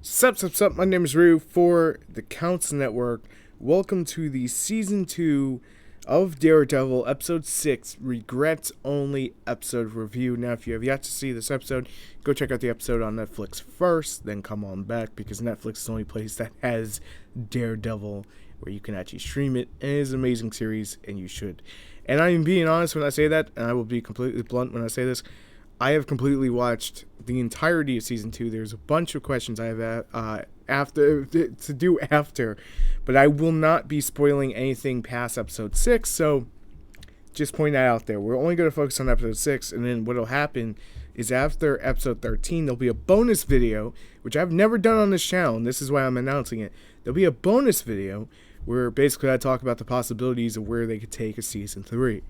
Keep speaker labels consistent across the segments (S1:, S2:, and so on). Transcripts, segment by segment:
S1: Sup, my name is Rue for the Council Network. Welcome to the Season 2 of Daredevil, Episode 6, Regrets Only Episode Review. Now, if you have yet to see this episode, go check out the episode on Netflix first, then come on back, because Netflix is the only place that has Daredevil, where you can actually stream it. It is an amazing series, and you should. And I am being honest when I say that, and I will be completely blunt when I say this. I have completely watched the entirety of Season 2. There's a bunch of questions I have after, but I will not be spoiling anything past Episode 6, so just point that out there. We're only going to focus on Episode 6, and then what will happen is after Episode 13, there'll be a bonus video, which I've never done on this channel, and this is why I'm announcing it. There'll be a bonus video where basically I talk about the possibilities of where they could take a Season 3.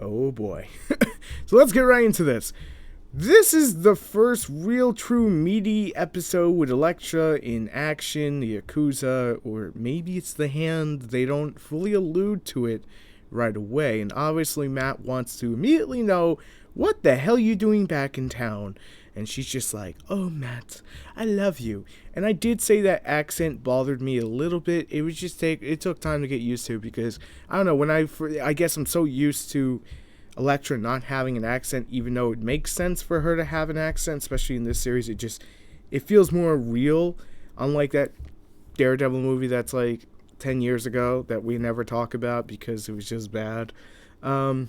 S1: Oh boy. So let's get right into this. This is the first real true meaty episode with Elektra in action, the Yakuza, or maybe it's the Hand. They don't fully allude to it right away. And obviously Matt wants to immediately know, what the hell you doing back in town? And she's just like, oh Matt, I love you. And I did say that accent bothered me a little bit. It was just it took time to get used to, because I don't know, I guess I'm so used to Elektra not having an accent, even though it makes sense for her to have an accent, especially in this series. It feels more real, unlike that Daredevil movie that's like 10 years ago that we never talk about because it was just bad. To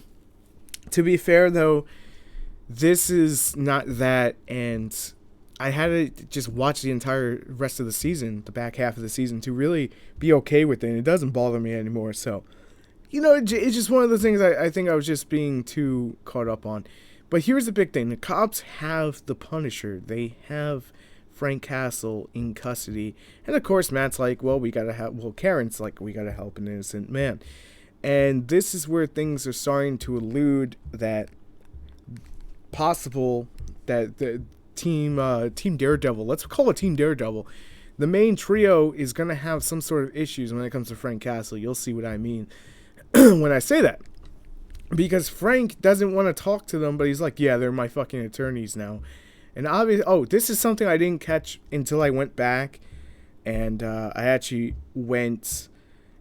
S1: be fair though, this is not that, and I had to just watch the entire rest of the season, the back half of the season, to really be okay with it, and it doesn't bother me anymore. So, you know, it's just one of the things I think I was just being too caught up on. But here's the big thing. The cops have the Punisher. They have Frank Castle in custody. And of course, Matt's like, well, Karen's like, we gotta help an innocent man. And this is where things are starting to allude that possible that the Team Daredevil, let's call it Team Daredevil, the main trio is going to have some sort of issues when it comes to Frank Castle. You'll see what I mean when I say that. Because Frank doesn't want to talk to them, but he's like, yeah, they're my fucking attorneys now. And obviously, this is something I didn't catch until I went back, and I actually went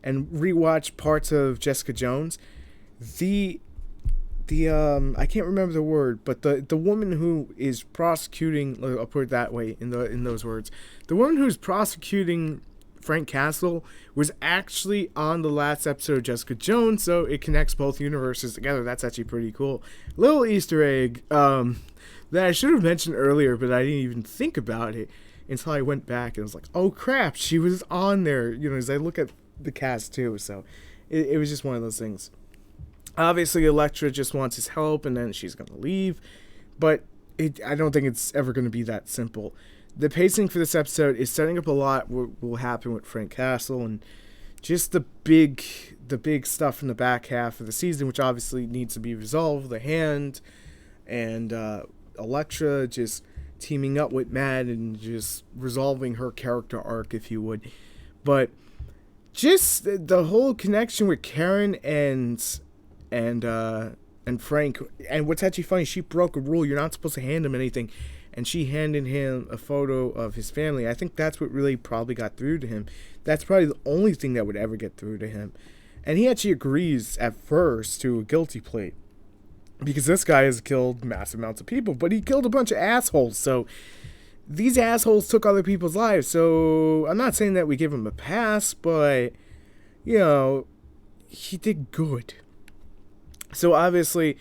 S1: and rewatched parts of Jessica Jones. I can't remember the word, but the woman who is prosecuting, I'll put it that way in those words, the woman who's prosecuting Frank Castle was actually on the last episode of Jessica Jones, so it connects both universes together. That's actually pretty cool. Little Easter egg that I should have mentioned earlier, but I didn't even think about it until I went back and was like, oh crap, she was on there, you know, as I look at the cast too. So it was just one of those things. Obviously, Elektra just wants his help, and then she's going to leave. But I don't think it's ever going to be that simple. The pacing for this episode is setting up a lot what will happen with Frank Castle, and just the big stuff in the back half of the season, which obviously needs to be resolved. The Hand and Elektra just teaming up with Matt and just resolving her character arc, if you would. But just the whole connection with Karen and Frank, and what's actually funny, she broke a rule. You're not supposed to hand him anything, and she handed him a photo of his family. I think that's what really probably got through to him. That's probably the only thing that would ever get through to him. And he actually agrees at first to a guilty plea, because this guy has killed massive amounts of people, but he killed a bunch of assholes. So these assholes took other people's lives. So I'm not saying that we give him a pass, but you know, he did good. So obviously,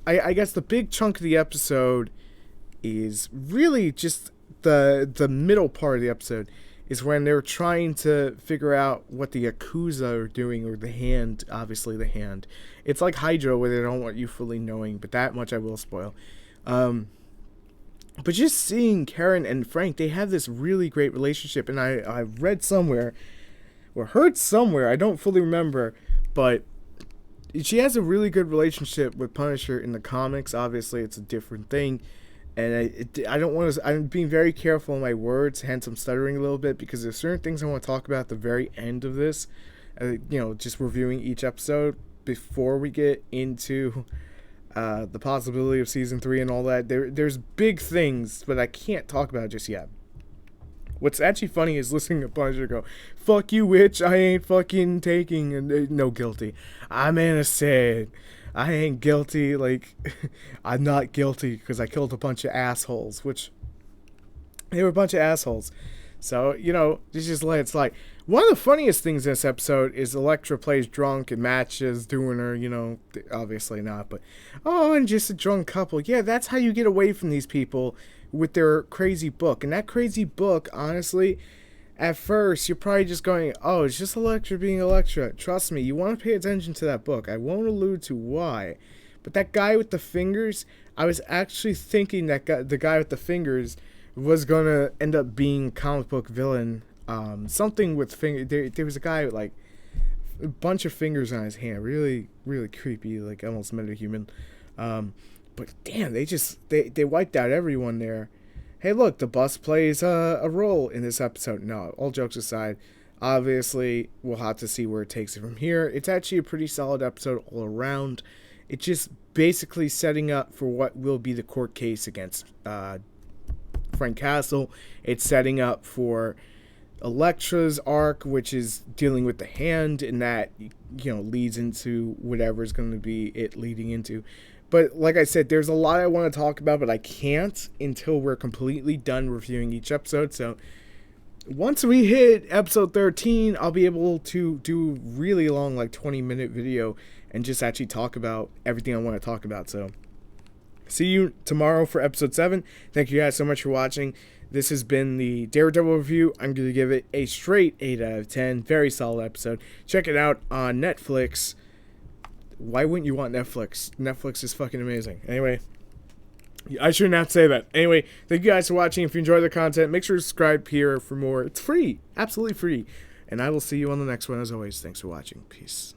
S1: I guess the big chunk of the episode is really just the middle part of the episode is when they're trying to figure out what the Yakuza are doing, or the Hand, obviously the Hand. It's like Hydra, where they don't want you fully knowing, but that much I will spoil. But just seeing Karen and Frank, they have this really great relationship, and I've read somewhere, or heard somewhere, I don't fully remember, but she has a really good relationship with Punisher in the comics. Obviously, it's a different thing, and I don't want to. I'm being very careful in my words, hence I'm stuttering a little bit, because there's certain things I want to talk about at the very end of this. Just reviewing each episode before we get into the possibility of season 3 and all that. There's big things, but I can't talk about it just yet. What's actually funny is listening to Punisher go, "Fuck you, witch! I ain't fucking taking no guilty. I'm innocent. I ain't guilty. Like, I'm not guilty because I killed a bunch of assholes." Which they were a bunch of assholes. So, just let it slide. One of the funniest things in this episode is Elektra plays drunk and matches doing her, obviously not, but, oh, and just a drunk couple. Yeah, that's how you get away from these people with their crazy book. And that crazy book, honestly, at first, you're probably just going, oh, it's just Elektra being Elektra. Trust me, you want to pay attention to that book. I won't allude to why. But that guy with the fingers, I was actually thinking that the guy with the fingers was going to end up being comic book villain. Something with fingers. There was a guy with, like, a bunch of fingers on his hand. Really, really creepy, like almost metahuman. But damn, they wiped out everyone there. Hey, look, the bus plays a role in this episode. No, all jokes aside, obviously, we'll have to see where it takes it from here. It's actually a pretty solid episode all around. It's just basically setting up for what will be the court case against Frank Castle. It's setting up for Elektra's arc, which is dealing with the hand, and that, leads into whatever's going to be it leading into. But like I said, there's a lot I want to talk about, but I can't until we're completely done reviewing each episode. So once we hit episode 13, I'll be able to do really long, like 20-minute video and just actually talk about everything I want to talk about. So see you tomorrow for episode 7. Thank you guys so much for watching. This has been the Daredevil review. I'm going to give it a straight 8 out of 10. Very solid episode. Check it out on Netflix. Why wouldn't you want Netflix? Netflix is fucking amazing. Anyway, I shouldn't have to say that. Anyway, thank you guys for watching. If you enjoy the content, make sure to subscribe here for more. It's free. Absolutely free. And I will see you on the next one. As always, thanks for watching. Peace.